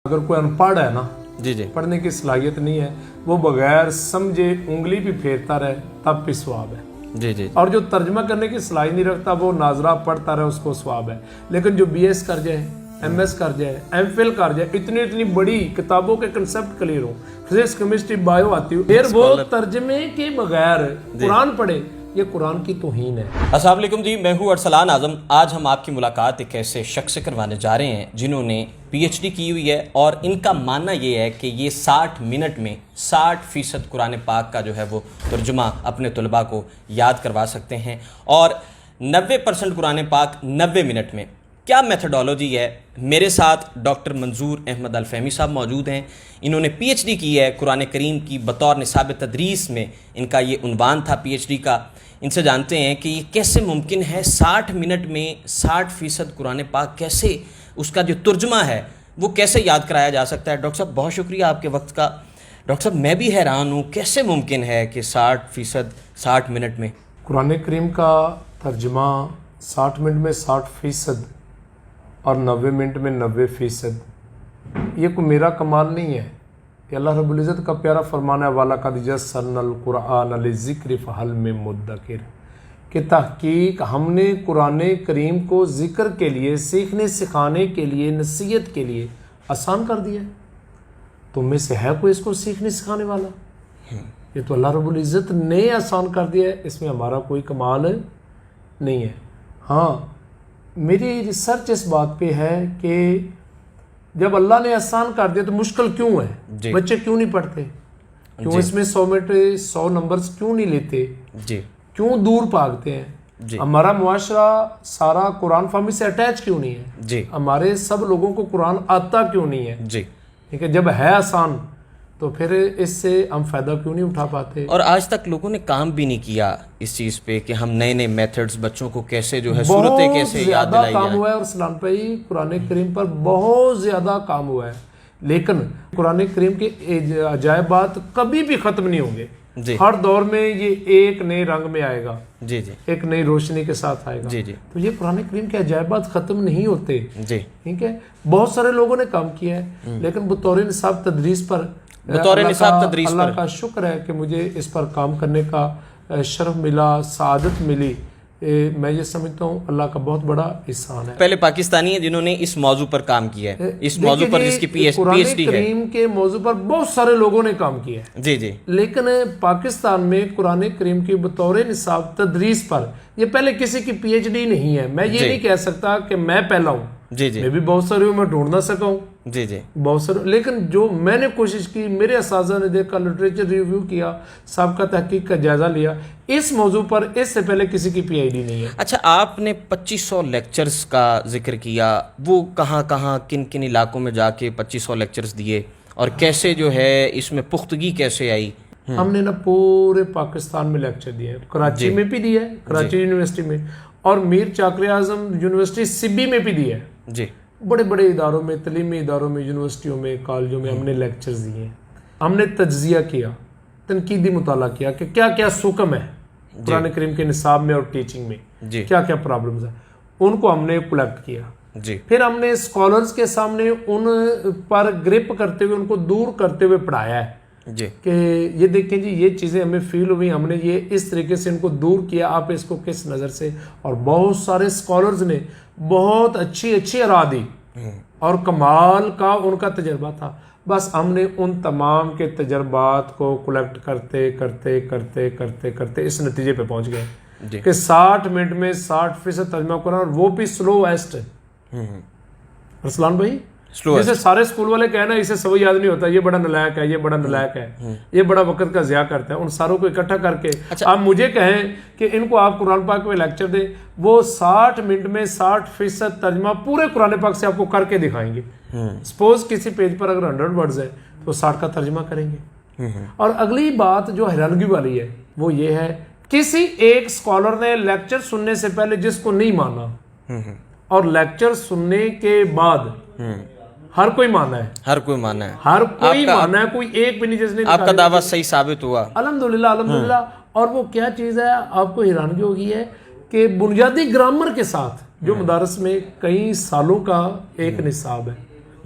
اگر کوئی انپڑھ ہے نا جی جی پڑھنے کی صلاحیت نہیں ہے وہ بغیر سمجھے انگلی بھی پھیرتا رہے تب بھی ثواب ہے. جی جی اور جو ترجمہ کرنے کی صلاحیت نہیں رکھتا وہ ناظرہ پڑھتا رہے اس کو ثواب ہے. لیکن جو بی ایس کر جائے ایم ایس کر جائے ایم فل کر جائے اتنی بڑی کتابوں کے کنسپٹ کلیئر ہو فزکس کیمسٹری بایو آتی ہو پھر وہ ترجمے کے بغیر قرآن پڑھے یہ قرآن کی توہین ہے. السلام علیکم جی، میں ہوں ارسلان اعظم. آج ہم آپ کی ملاقات ایک ایسے شخص سے کروانے جا رہے ہیں جنہوں نے پی ایچ ڈی کی ہوئی ہے اور ان کا ماننا یہ ہے کہ یہ 60 منٹ میں 60% قرآن پاک کا جو ہے وہ ترجمہ اپنے طلباء کو یاد کروا سکتے ہیں اور 90% قرآن پاک 90 منٹ میں. کیا میتھڈالوجی ہے؟ میرے ساتھ ڈاکٹر منظور احمد الفہمی صاحب موجود ہیں. انہوں نے پی ایچ ڈی کی ہے قرآن کریم کی بطور نصاب تدریس میں. ان کا یہ عنوان تھا پی ایچ ڈی کا. ان سے جانتے ہیں کہ یہ کیسے ممکن ہے 60 منٹ میں 60% قرآن پاک کیسے اس کا جو ترجمہ ہے وہ کیسے یاد کرایا جا سکتا ہے. ڈاکٹر صاحب بہت شکریہ آپ کے وقت کا. ڈاکٹر صاحب میں بھی حیران ہوں کیسے ممکن ہے کہ 60% 60 منٹ میں قرآن کریم کا ترجمہ 60 منٹ میں 60% اور 90 منٹ میں 90%. یہ کوئی میرا کمال نہیں ہے، یہ اللہ رب العزت کا پیارا فرمان ہے وَلَقَدْ يَسَّرْنَا الْقُرْآنَ لِلذِّكْرِ فَهَلْ مِن مُدَّكِرٍ کہ تحقیق ہم نے قرآن کریم کو ذکر کے لیے، سیکھنے سکھانے کے لیے، نصیحت کے لیے آسان کر دیا ہے. تم میں سے ہے کوئی اس کو سیکھنے سکھانے والا؟ یہ تو اللہ رب العزت نے آسان کر دیا ہے، اس میں ہمارا کوئی کمال نہیں ہے. ہاں میری ریسرچ اس بات پہ ہے کہ جب اللہ نے آسان کر دیا تو مشکل کیوں ہے؟ جی. بچے کیوں نہیں پڑھتے؟ کیوں اس میں 100 منٹ 100 نمبرز کیوں نہیں لیتے؟ جی کیوں دور بھاگتے ہیں؟ جی ہمارا معاشرہ سارا قرآن فہمی سے اٹیچ کیوں نہیں ہے؟ جی ہمارے سب لوگوں کو قرآن آتا کیوں نہیں ہے؟ جی ٹھیک ہے، جب ہے آسان تو پھر اس سے ہم فائدہ کیوں نہیں اٹھا پاتے؟ اور آج تک لوگوں نے کام بھی نہیں کیا اس چیز پہ کہ ہم نئے نئے میتھڈز بچوں کو کیسے جو ہے صورتیں کیسے یاد زیادہ دلائی کام جائیں. ہوا ہے اور سلام بھائی قرآن کریم پر بہت زیادہ کام ہوا ہے، لیکن قرآن کریم کے عجائبات کبھی بھی ختم نہیں ہوں گے. جی ہر دور میں یہ ایک نئے رنگ میں آئے گا، جی جی ایک نئی روشنی کے ساتھ آئے گا. جی جی تو یہ قرآن کریم کے عجائبات ختم نہیں ہوتے. جی ٹھیک ہے، بہت سارے لوگوں نے کام کیا ہے لیکن بطور نصاب تدریس پر بطور نصاب تدریس اللہ کا شکر ہے کہ مجھے اس پر کام کرنے کا شرف ملا، سعادت ملی. میں یہ سمجھتا ہوں اللہ کا بہت بڑا احسان ہے. پہلے پاکستانی ہیں جنہوں نے اس موضوع پر کام کیا ہے، اس موضوع پر جس کی پی ایچ قرآن ڈی ہے. کریم کے موضوع پر بہت سارے لوگوں نے کام کیا ہے، جی جی لیکن پاکستان میں قرآن کریم کی بطور نصاب تدریس پر یہ پہلے کسی کی پی ایچ ڈی نہیں ہے. میں یہ نہیں کہہ سکتا کہ میں پہلا ہوں، جی جی میں بھی بہت سارے ہوں، میں ڈھونڈ نہ سکا ہوں جی جی بہت سارے، لیکن جو میں نے کوشش کی، میرے اساتذہ نے دیکھا، لٹریچر ریویو کیا، سابقہ تحقیق کا جائزہ لیا، اس موضوع پر اس سے پہلے کسی کی پی آئی ڈی نہیں ہے. اچھا، آپ نے 2500 لیکچرز کا ذکر کیا، وہ کہاں کہاں کن کن علاقوں میں جا کے 2500 لیکچرز دیے اور کیسے جو ہے اس میں پختگی کیسے آئی؟ ہم نے نا پورے پاکستان میں لیکچر دیے ہیں، کراچی میں بھی دیا ہے، کراچی یونیورسٹی میں، اور میر چاکر اعظم یونیورسٹی سبی میں بھی دیا ہے. جی بڑے بڑے اداروں میں، تعلیمی اداروں میں، یونیورسٹیوں میں، کالجوں میں ہم نے لیکچرز دیے ہیں. ہم نے تجزیہ کیا، تنقیدی مطالعہ کیا کہ کیا کیا سکم ہے قرآن کریم کے نصاب میں اور ٹیچنگ میں، جی کیا کیا پرابلمز ہیں، ان کو ہم نے کلیکٹ کیا. جی پھر ہم نے اسکالرز کے سامنے ان پر گرپ کرتے ہوئے، ان کو دور کرتے ہوئے پڑھایا ہے جی کہ یہ دیکھیں جی یہ چیزیں ہمیں فیل ہوئی، ہم نے یہ اس طریقے سے ان کو دور کیا، آپ اس کو کس نظر سے. اور بہت سارے اسکالرز نے بہت اچھی راہ دی اور کمال کا ان کا تجربہ تھا. بس ہم نے ان تمام کے تجربات کو کلیکٹ کرتے کرتے کرتے کرتے کرتے اس نتیجے پہ پہنچ گئے جی کہ 60 منٹ میں 60% ترجمہ قرآن، اور وہ بھی سلو ایسٹ. ارسلان بھائی جیسے سارے اسکول والے کہنا اسے سب یاد نہیں ہوتا، یہ بڑا نلائق ہے، یہ بڑا نلائق ہے، یہ بڑا وقت کا ضیاع کرتا ہے، ان ساروں کو اکٹھا کر کے آپ مجھے کہیں کہ ان کو آپ قرآن پاک میں لیکچر دیں، وہ 60 منٹ میں 60% ترجمہ پورے قرآن پاک سے آپ کو کر کے دکھائیں گے. سپوز کسی پیج پر اگر 100 ورڈز ہے تو 60 کا ترجمہ کریں گے. اور اگلی بات جو حیرانگی والی ہے وہ یہ ہے، کسی ایک اسکالر نے لیکچر سننے سے پہلے جس کو نہیں مانا اور لیکچر سننے کے بعد ہر کوئی مانا ہے، ہر کوئی مانا ہے، ہر کوئی مانا ہے، کوئی ایک بھی نہیں جس نے آپ کا دعویٰ صحیح ثابت ہوا الحمدللہ الحمدللہ. اور وہ کیا چیز ہے آپ کو حیرانگی ہوگی ہے کہ بنیادی گرامر کے ساتھ جو مدارس میں کئی سالوں کا ایک نصاب ہے،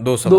2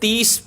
30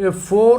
4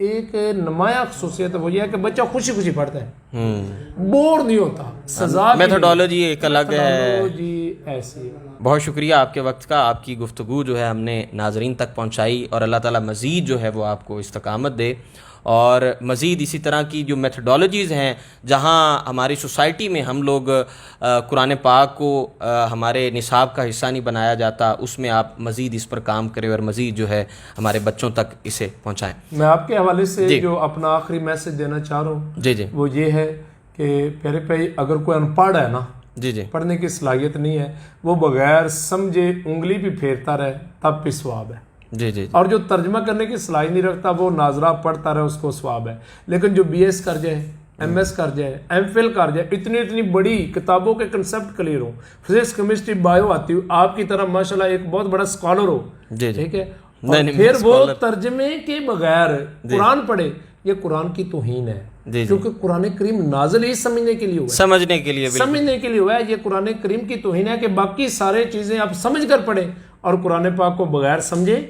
ایک نمایاں خصوصیت وہ یہ ہے کہ بچہ خوشی خوشی پڑھتا ہے، بور نہیں ہوتا. سزا میتھڈالوجی ایک الگ ہے جی ایسی. بہت شکریہ آپ کے وقت کا. آپ کی گفتگو جو ہے ہم نے ناظرین تک پہنچائی، اور اللہ تعالیٰ مزید جو ہے وہ آپ کو استقامت دے، اور مزید اسی طرح کی جو میتھڈالوجیز ہیں جہاں ہماری سوسائٹی میں ہم لوگ قرآن پاک کو ہمارے نصاب کا حصہ نہیں بنایا جاتا، اس میں آپ مزید اس پر کام کریں اور مزید جو ہے ہمارے بچوں تک اسے پہنچائیں. میں آپ کے حوالے سے جو اپنا آخری میسج دینا چاہ رہا ہوں جی وہ یہ ہے کہ پیارے بھائی، اگر کوئی ان پڑھ ہے نا، جی پڑھنے کی صلاحیت نہیں ہے، وہ بغیر سمجھے انگلی بھی پھیرتا رہے تب بھی ثواب ہے. جی اور جو ترجمہ کرنے کی صلاحیت نہیں رکھتا وہ ناظرہ پڑھتا رہے، اس کو ثواب ہے. لیکن جو BS کر جائے، MS کر جائے، MPhil کر جائے، اتنی بڑی کتابوں کے کنسپٹ کلیئر ہو، فزکس کیمسٹری بایو آتی ہو، آپ کی طرح ماشاءاللہ ایک بہت بڑا اسکالر ہو، ٹھیک ہے، اور پھر وہ ترجمے کے بغیر قرآن پڑھے، یہ قرآن کی توہین ہے. کیونکہ قرآن کریم نازل ہی سمجھنے کے لیے ہوا ہے، سمجھنے کے لیے ہوا ہے. یہ قرآن کریم کی توہین ہے کہ باقی سارے چیزیں آپ سمجھ کر پڑھیں اور قرآن پاک کو بغیر سمجھے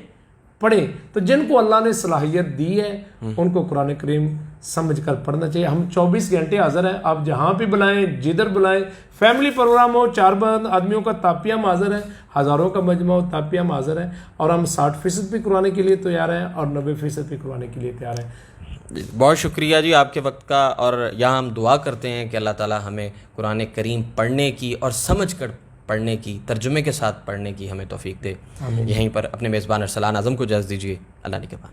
پڑھیں. تو جن کو اللہ نے صلاحیت دی ہے ان کو قرآن کریم سمجھ کر پڑھنا چاہیے. ہم 24 گھنٹے حاضر ہیں، آپ جہاں بھی بلائیں، جدھر بلائیں، فیملی پروگرام ہو، 4 آدمیوں کا تاپیہ ہم حاضر ہیں، ہزاروں کا مجمع ہو، تاپیہ ہم حاضر ہیں. اور ہم 60% بھی قرآن کے لیے تیار ہیں اور 90% بھی قرآن کے لیے تیار ہیں. بہت شکریہ جی آپ کے وقت کا. اور یہاں ہم دعا کرتے ہیں کہ اللہ تعالیٰ ہمیں قرآن کریم پڑھنے کی اور سمجھ کر پڑھنے کی، ترجمے کے ساتھ پڑھنے کی ہمیں توفیق دے. یہیں پر اپنے میزبان ارسلان اعظم کو اجازت دیجیے. اللہ نگہبان.